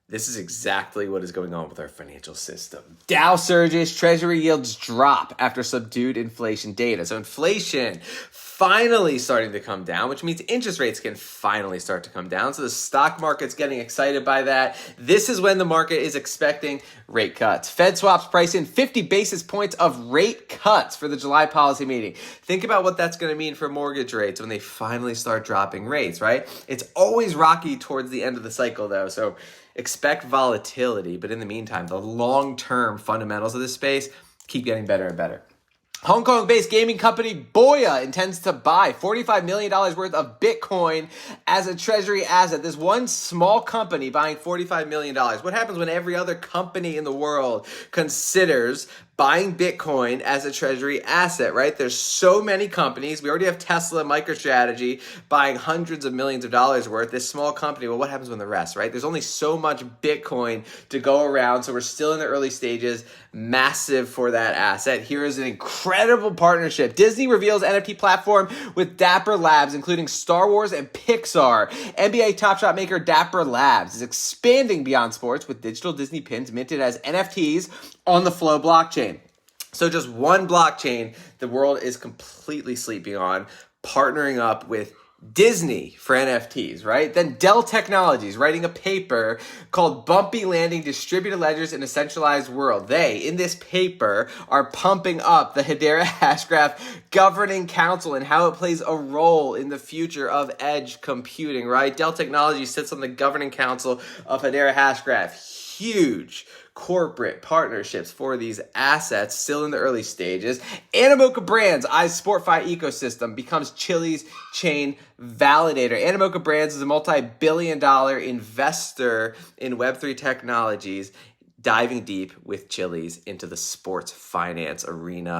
This is exactly what is going on with our financial system. Dow surges, treasury yields drop after subdued inflation data. So inflation finally starting to come down, which means interest rates can finally start to come down. So the stock market's getting excited by that. This is when the market is expecting rate cuts. Fed swaps price in 50 basis points of rate cuts for the July policy meeting. Think about what that's going to mean for mortgage rates when they finally start dropping rates, right? It's always rocky towards the end of the cycle, though. So expect volatility, but in the meantime, the long-term fundamentals of this space keep getting better and better. Hong Kong-based gaming company Boya intends to buy $45 million worth of Bitcoin as a treasury asset. This one small company buying $45 million. What happens when every other company in the world considers buying Bitcoin as a treasury asset, right? There's so many companies. We already have Tesla, MicroStrategy buying hundreds of millions of dollars worth. This small company, well, what happens when the rest, right? There's only so much Bitcoin to go around, so we're still in the early stages. Massive for that asset. Here is an incredible partnership. Disney reveals NFT platform with Dapper Labs, including Star Wars and Pixar. NBA Top Shot maker Dapper Labs is expanding beyond sports with digital Disney pins minted as NFTs on the Flow blockchain. So just one blockchain the world is completely sleeping on, partnering up with Disney for NFTs, right? Then Dell Technologies writing a paper called Bumpy Landing Distributed Ledgers in a Centralized World. They, in this paper, are pumping up the Hedera Hashgraph Governing Council and how it plays a role in the future of edge computing, right? Dell Technologies sits on the Governing Council of Hedera Hashgraph. Huge corporate partnerships for these assets, still in the early stages. Animoca Brands, iSportFi ecosystem, becomes Chili's chain validator. Animoca Brands is a multi-billion-dollar investor in Web3 technologies, diving deep with Chili's into the sports finance arena.